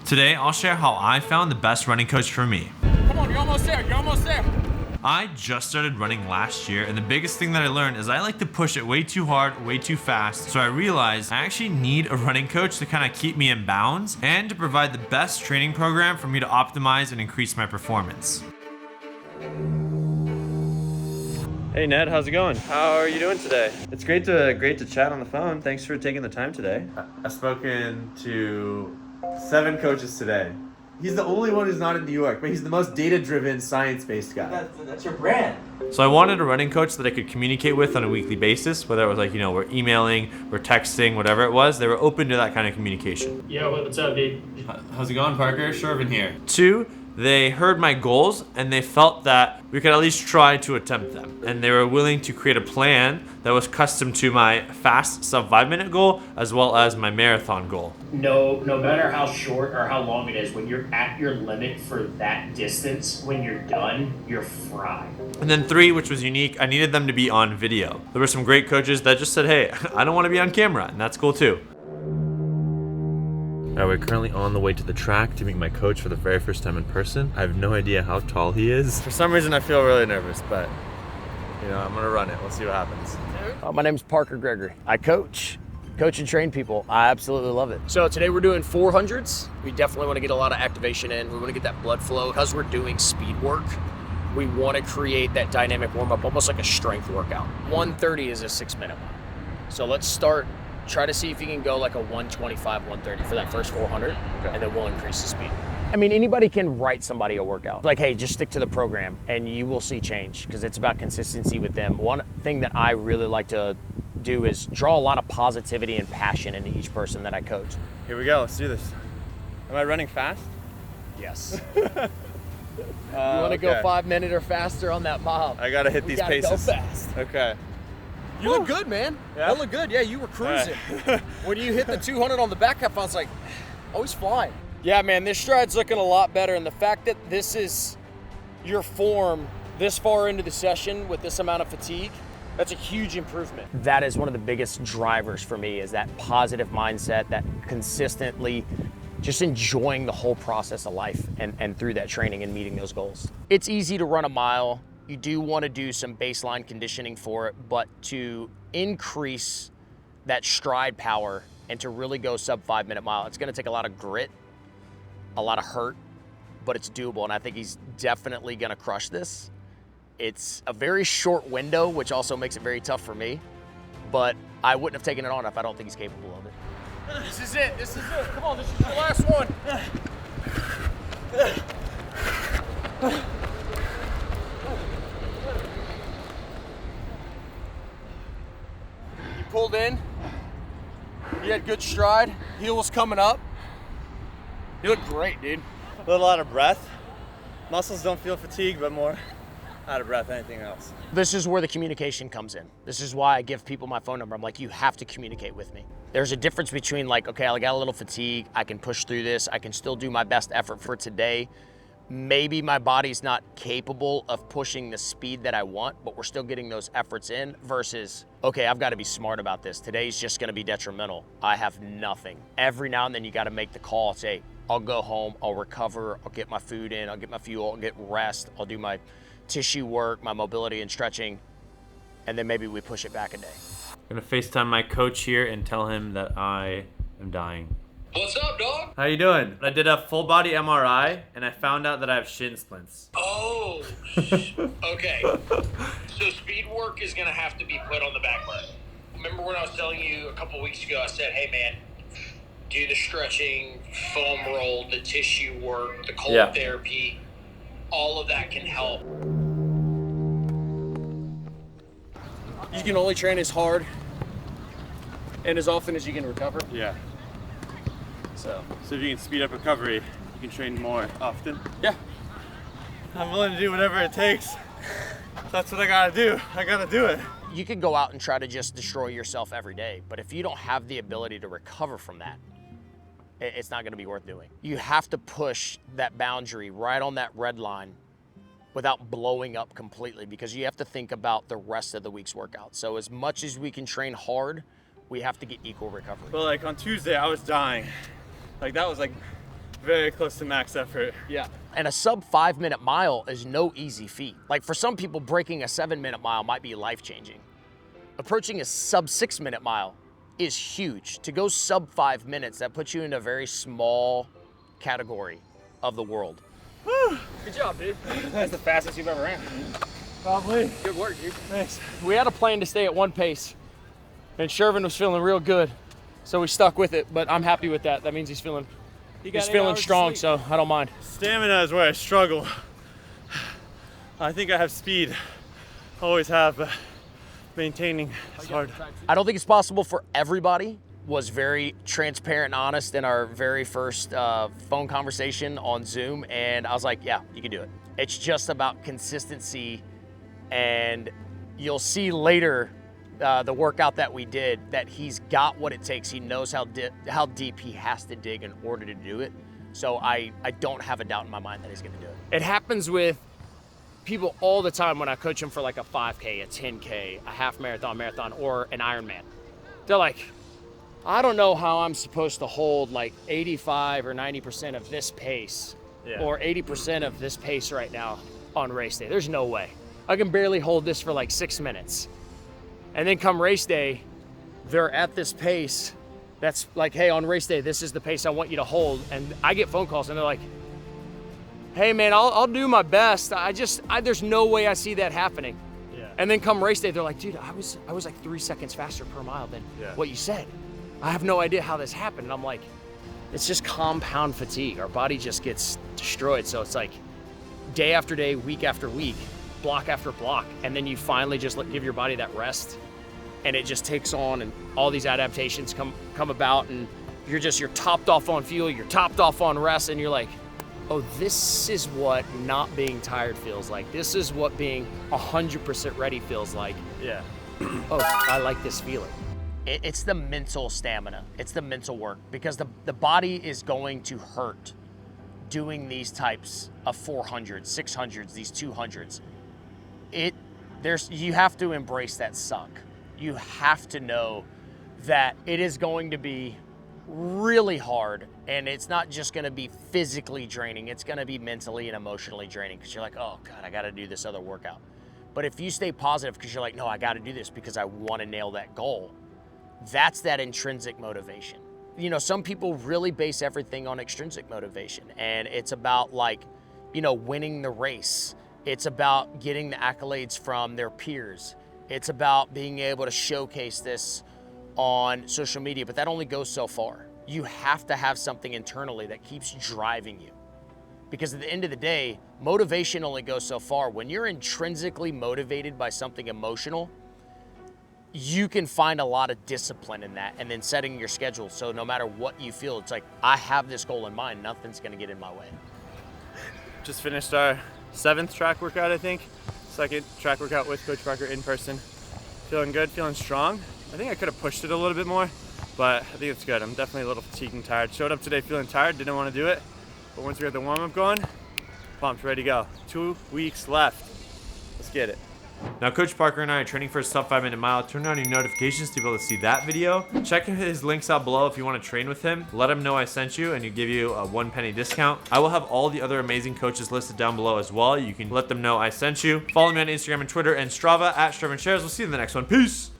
Today, I'll share how I found the best running coach for me. Come on, you're almost there, you're almost there. I just started running last year, and the biggest thing that I learned is I like to push it way too hard, way too fast. So I realized I actually need a running coach to kind of keep me in bounds and to provide the best training program for me to optimize and increase my performance. Hey Ned, how's it going? How are you doing today? It's great to chat on the phone. Thanks for taking the time today. I've spoken to 7 coaches today. He's the only one who's not in New York, but he's the most data-driven, science-based guy. That's your brand. So I wanted a running coach that I could communicate with on a weekly basis, whether it was like, we're emailing, we're texting, whatever it was. They were open to that kind of communication. Yo, what's up, dude? How's it going, Parker? Shervin here. 2, they heard my goals and they felt that we could at least try to attempt them. And they were willing to create a plan that was custom to my fast sub 5-minute goal as well as my marathon goal. No matter how short or how long it is, when you're at your limit for that distance, when you're done, you're fried. And then 3, which was unique, I needed them to be on video. There were some great coaches that just said, hey, I don't want to be on camera, and that's cool too. We're currently on the way to the track to meet my coach for the very first time in person. I have no idea how tall he is. For some reason, I feel really nervous, but I'm gonna run it. We'll see what happens. My name's Parker Gregory. I coach and train people. I absolutely love it. So today we're doing 400s. We definitely want to get a lot of activation in. We want to get that blood flow. Because we're doing speed work, we want to create that dynamic warm-up, almost like a strength workout. 130 is a 6-minute one. So let's try to see if you can go like a 125, 130 for that first 400, and then we'll increase the speed. I mean, anybody can write somebody a workout. Like, hey, just stick to the program and you will see change because it's about consistency with them. One thing that I really like to do is draw a lot of positivity and passion into each person that I coach. Here we go, let's do this. Am I running fast? Yes. You want to go 5-minute or faster on that mile? I gotta hit these paces. Go fast. Okay. You look good, man. Yeah? That looked good. Yeah, you were cruising. When you hit the 200 on the back half, I was like, oh, he's flying. Yeah, man, this stride's looking a lot better. And the fact that this is your form this far into the session with this amount of fatigue, that's a huge improvement. That is one of the biggest drivers for me is that positive mindset, that consistently just enjoying the whole process of life and through that training and meeting those goals. It's easy to run a mile. You do want to do some baseline conditioning for it, but to increase that stride power and to really go sub 5-minute mile, it's going to take a lot of grit, a lot of hurt, but it's doable. And I think he's definitely going to crush this. It's a very short window, which also makes it very tough for me, but I wouldn't have taken it on if I don't think he's capable of it. This is it. Come on, this is your last one. Pulled in, you had good stride, heel was coming up. You look great, dude. A little out of breath. Muscles don't feel fatigued, but more out of breath than anything else. This is where the communication comes in. This is why I give people my phone number. I'm like, you have to communicate with me. There's a difference between like, okay, I got a little fatigue, I can push through this, I can still do my best effort for today. Maybe my body's not capable of pushing the speed that I want, but we're still getting those efforts in versus, okay, I've got to be smart about this. Today's just going to be detrimental. I have nothing. Every now and then you got to make the call, say, I'll go home, I'll recover, I'll get my food in, I'll get my fuel, I'll get rest, I'll do my tissue work, my mobility and stretching, and then maybe we push it back a day. I'm going to FaceTime my coach here and tell him that I am dying. What's up, dog? How you doing? I did a full body MRI and I found out that I have shin splints. Oh, okay. So speed work is going to have to be put on the back burner. Remember when I was telling you a couple weeks ago, I said, hey, man, do the stretching, foam roll, the tissue work, the cold therapy. All of that can help. You can only train as hard and as often as you can recover. Yeah. So if you can speed up recovery, you can train more often. yeah. I'm willing to do whatever it takes. That's what I gotta do. I gotta do it. You could go out and try to just destroy yourself every day, but if you don't have the ability to recover from that, it's not gonna be worth doing. You have to push that boundary right on that red line without blowing up completely because you have to think about the rest of the week's workout. So as much as we can train hard, we have to get equal recovery. But like on Tuesday, I was dying. Like that was like very close to max effort. Yeah. And a sub 5-minute mile is no easy feat. Like for some people, breaking a 7-minute mile might be life-changing. Approaching a sub 6-minute mile is huge. To go sub 5 minutes, that puts you in a very small category of the world. Woo. Good job, dude. That's the fastest you've ever ran. Probably. Good work, dude. Thanks. We had a plan to stay at one pace, and Shervin was feeling real good, so we stuck with it, but I'm happy with that. That means he's feeling strong, so I don't mind. Stamina is where I struggle. I think I have speed, always have, but maintaining is hard. I don't think it's possible for everybody. Was very transparent and honest in our very first phone conversation on Zoom, and I was like, yeah, you can do it. It's just about consistency, and you'll see later the workout that we did that he's got what it takes. He knows how deep he has to dig in order to do it. So I don't have a doubt in my mind that he's gonna do it. It happens with people all the time when I coach them for like a 5K, a 10K, a half marathon, or an Ironman. They're like, I don't know how I'm supposed to hold like 85 or 90% of this pace or 80% of this pace right now on race day. There's no way. I can barely hold this for like 6 minutes. And then come race day, they're at this pace that's like, hey, on race day, this is the pace I want you to hold. And I get phone calls and they're like, hey man, I'll do my best. There's no way I see that happening. Yeah. And then come race day, they're like, dude, I was like 3 seconds faster per mile than what you said. I have no idea how this happened. And I'm like, it's just compound fatigue. Our body just gets destroyed. So it's like day after day, week after week, block after block. And then you finally just give your body that rest, and it just takes on, and all these adaptations come about, and you're topped off on fuel, you're topped off on rest, and you're like, oh, this is what not being tired feels like. This is what being 100% ready feels like. Yeah. Oh, I like this feeling. It's the mental stamina. It's the mental work, because the body is going to hurt doing these types of 400s, 600s, these 200s. You have to embrace that suck. You have to know that it is going to be really hard, and it's not just going to be physically draining. It's going to be mentally and emotionally draining, because you're like, oh God, I got to do this other workout. But if you stay positive because you're like, no, I got to do this because I want to nail that goal, that's that intrinsic motivation. You know, some people really base everything on extrinsic motivation, and it's about like, you know, winning the race. It's about getting the accolades from their peers. It's about being able to showcase this on social media, but that only goes so far. You have to have something internally that keeps driving you. Because at the end of the day, motivation only goes so far. When you're intrinsically motivated by something emotional, you can find a lot of discipline in that, and then setting your schedule. So no matter what you feel, it's like, I have this goal in mind, nothing's gonna get in my way. Just finished our 7th track workout, I think. 2nd track workout with Coach Parker in person. Feeling good, feeling strong. I think I could have pushed it a little bit more, but I think it's good. I'm definitely a little fatigued and tired. Showed up today feeling tired, didn't want to do it. But once we got the warm-up going, pumped, ready to go. 2 weeks left. Let's get it. Now, Coach Parker and I are training for a sub 5-minute mile. Turn on your notifications to be able to see that video. Check his links out below if you want to train with him. Let him know I sent you, and he'll give you a 1 penny discount. I will have all the other amazing coaches listed down below as well. You can let them know I sent you. Follow me on Instagram and Twitter and Strava at Shervin Shares. We'll see you in the next one. Peace.